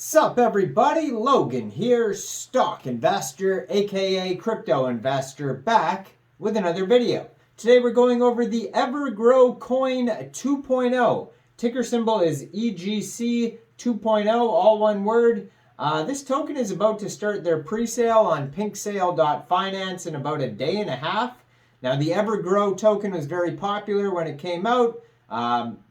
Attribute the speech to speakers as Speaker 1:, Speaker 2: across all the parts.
Speaker 1: Sup everybody, Logan here, stock investor aka crypto investor, back with another video. Today we're going over the EverGrow Coin 2.0. Ticker symbol is EGC 2.0, all one word. This token is about to start their pre-sale on pinksale.finance in about a day and a half. Now the EverGrow token was very popular when it came out,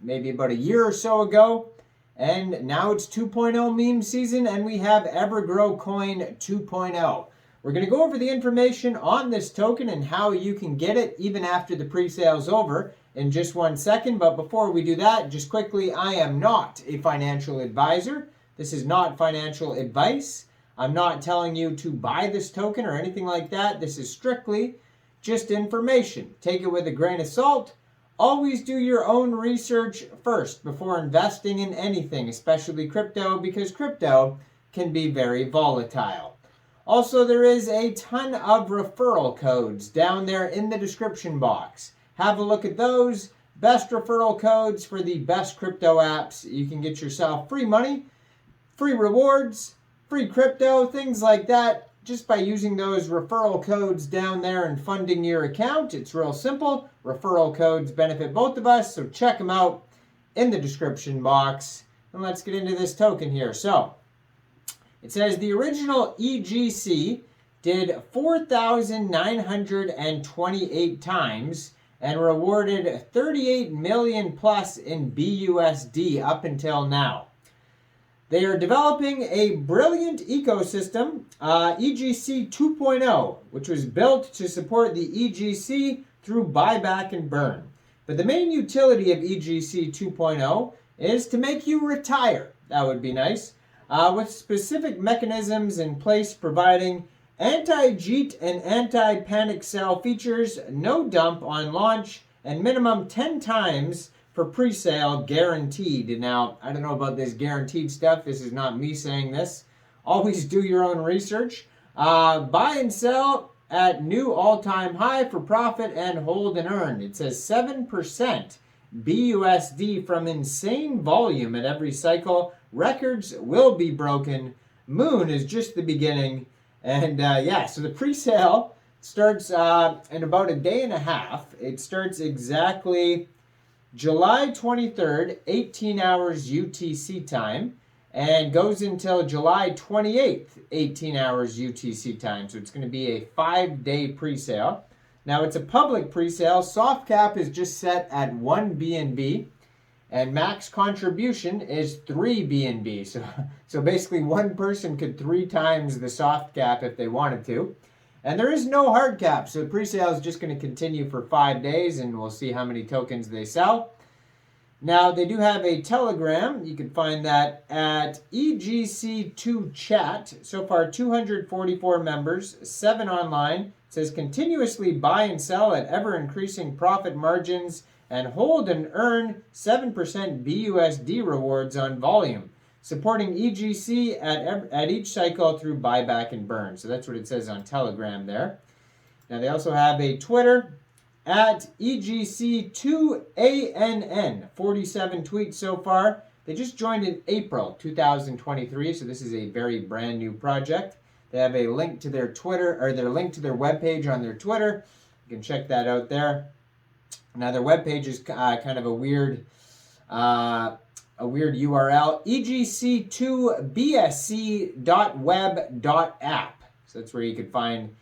Speaker 1: maybe about a year or so ago. And now it's 2.0 meme season, and we have EverGrow Coin 2.0. We're going to go over the information on this token and how you can get it even after the pre-sale's over in just 1 second. But before we do that, just quickly, I am not a financial advisor. This is not financial advice. I'm not telling you to buy this token or anything like that. This is strictly just information. Take it with a grain of salt. Always do your own research first before investing in anything, especially crypto, because crypto can be very volatile. Also, there is a ton of referral codes down there in the description box. Have a look at those. Best referral codes for the best crypto apps. You can get yourself free money, free rewards, free crypto, things like that, just by using those referral codes down there and funding your account. It's real simple. Referral codes benefit both of us, so check them out in the description box. And let's get into this token here. So it says the original EGC did 4,928 times and rewarded 38 million plus in BUSD up until now. They are developing a brilliant ecosystem, EGC 2.0, which was built to support the EGC through buyback and burn. But the main utility of EGC 2.0 is to make you retire. That would be nice. With specific mechanisms in place providing anti-JEET and anti-panic sell features, no dump on launch, and minimum 10 times for pre-sale guaranteed. Now, I don't know about this guaranteed stuff. This is not me saying this. Always do your own research. Buy and sell at new all-time high for profit and hold and earn. It says 7% BUSD from insane volume at every cycle. Records will be broken. Moon is just the beginning. And yeah, so the pre-sale starts in about a day and a half. It starts exactly July 23rd, 18 hours UTC time, and goes until July 28th, 18 hours UTC time. So it's going to be a 5-day pre-sale. Now it's a public pre-sale. Soft cap is just set at 1 BNB, and max contribution is 3 BNB. So basically one person could 3 times the soft cap if they wanted to. And there is no hard cap, so the pre-sale is just going to continue for 5 days, and we'll see how many tokens they sell. Now, they do have a Telegram. You can find that at EGC2 chat. So far, 244 members, 7 online. It says continuously buy and sell at ever-increasing profit margins and hold and earn 7% BUSD rewards on volume, supporting EGC at each cycle through buyback and burn. So that's what it says on Telegram there. Now they also have a Twitter at EGC2ANN, 47 tweets so far. They just joined in April 2023, so this is a very brand new project. They have a link to their Twitter, or their link to their webpage on their Twitter. You can check that out there. Now their webpage is kind of a weird URL, EGC2BSC.web.app. So that's where you could find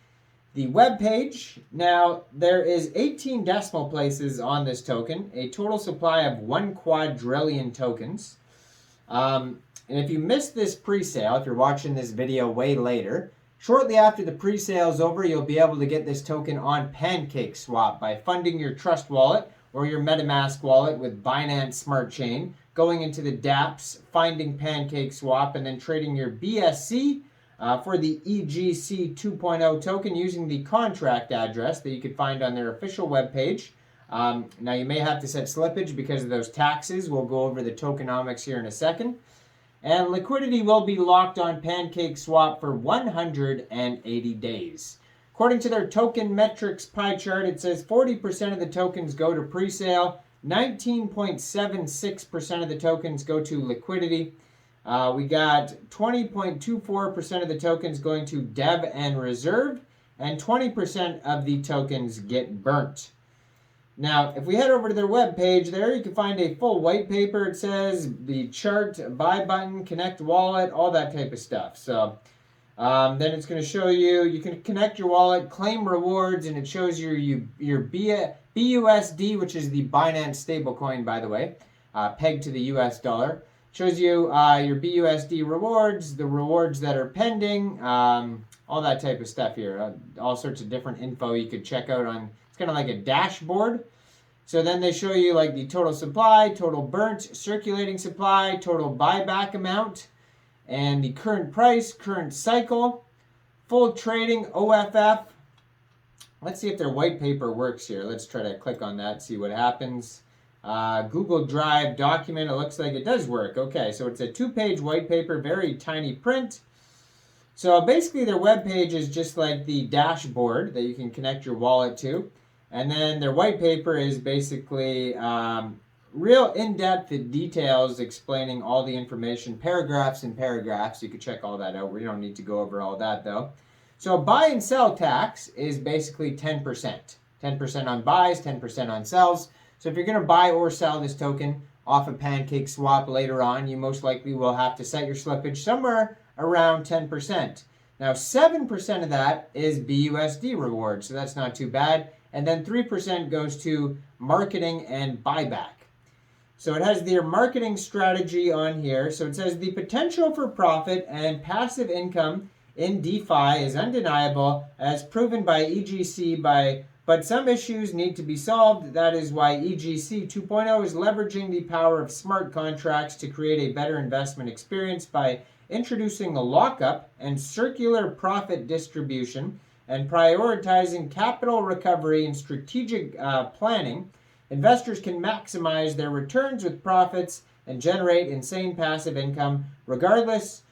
Speaker 1: the web page. Now, there is 18 decimal places on this token, a total supply of 1 quadrillion tokens. And if you missed this pre-sale, if you're watching this video way later, shortly after the pre-sale is over, you'll be able to get this token on PancakeSwap by funding your Trust wallet or your MetaMask wallet with Binance Smart Chain, going into the dApps, finding PancakeSwap, and then trading your BSC for the EGC 2.0 token using the contract address that you can find on their official webpage. Now, you may have to set slippage because of those taxes. We'll go over the tokenomics here in a second. And liquidity will be locked on PancakeSwap for 180 days. According to their token metrics pie chart, it says 40% of the tokens go to pre-sale, 19.76% of the tokens go to liquidity, We got 20.24% of the tokens going to dev and reserved, and 20% of the tokens get burnt. Now, if we head over to their webpage there, you can find a full white paper. It says the chart, buy button, connect wallet, all that type of stuff. So then it's going to show you, you can connect your wallet, claim rewards, and it shows your BUSD, which is the Binance stablecoin, by the way, pegged to the US dollar. Shows you your BUSD rewards, the rewards that are pending, all that type of stuff here. All sorts of different info you could check out on. It's kind of like a dashboard. So then they show you like the total supply, total burnt, circulating supply, total buyback amount, and the current price, current cycle, full trading, OFF. Let's see if their white paper works here. Let's try to click on that, see what happens. Google Drive document, it looks like it does work. Okay, so it's a 2-page white paper, very tiny print. So basically their web page is just like the dashboard that you can connect your wallet to. And then their white paper is basically real in-depth details explaining all the information, paragraphs and paragraphs. You can check all that out. We don't need to go over all that though. So buy and sell tax is basically 10%. 10% on buys, 10% on sells. So if you're going to buy or sell this token off a pancake swap later on, you most likely will have to set your slippage somewhere around 10%. Now 7% of that is BUSD reward, so that's not too bad. And then 3% goes to marketing and buyback. So it has their marketing strategy on here. So it says the potential for profit and passive income in DeFi is undeniable, as proven by EGC but some issues need to be solved. That is why EGC 2.0 is leveraging the power of smart contracts to create a better investment experience by introducing a lockup and circular profit distribution and prioritizing capital recovery and strategic planning. Investors can maximize their returns with profits and generate insane passive income regardless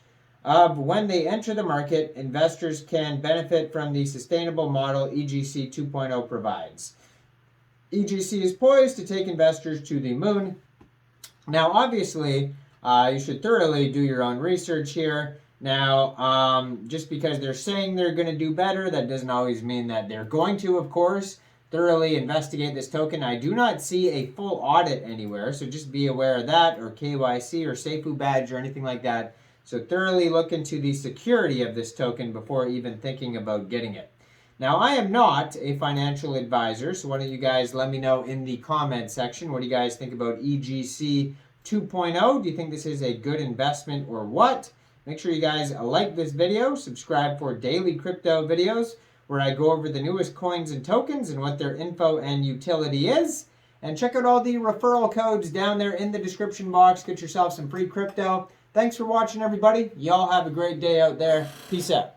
Speaker 1: of when they enter the market. Investors can benefit from the sustainable model EGC 2.0 provides. EGC is poised to take investors to the moon. Now, obviously, you should thoroughly do your own research here. Now, just because they're saying they're going to do better, that doesn't always mean that they're going to, of course. Thoroughly investigate this token. I do not see a full audit anywhere, so just be aware of that, or KYC or SAFU badge or anything like that. So thoroughly look into the security of this token before even thinking about getting it. Now, I am not a financial advisor, so why don't you guys let me know in the comment section. What do you guys think about EGC 2.0? Do you think this is a good investment or what? Make sure you guys like this video, subscribe for daily crypto videos where I go over the newest coins and tokens and what their info and utility is. And check out all the referral codes down there in the description box. Get yourself some free crypto. Thanks for watching, everybody. Y'all have a great day out there. Peace out.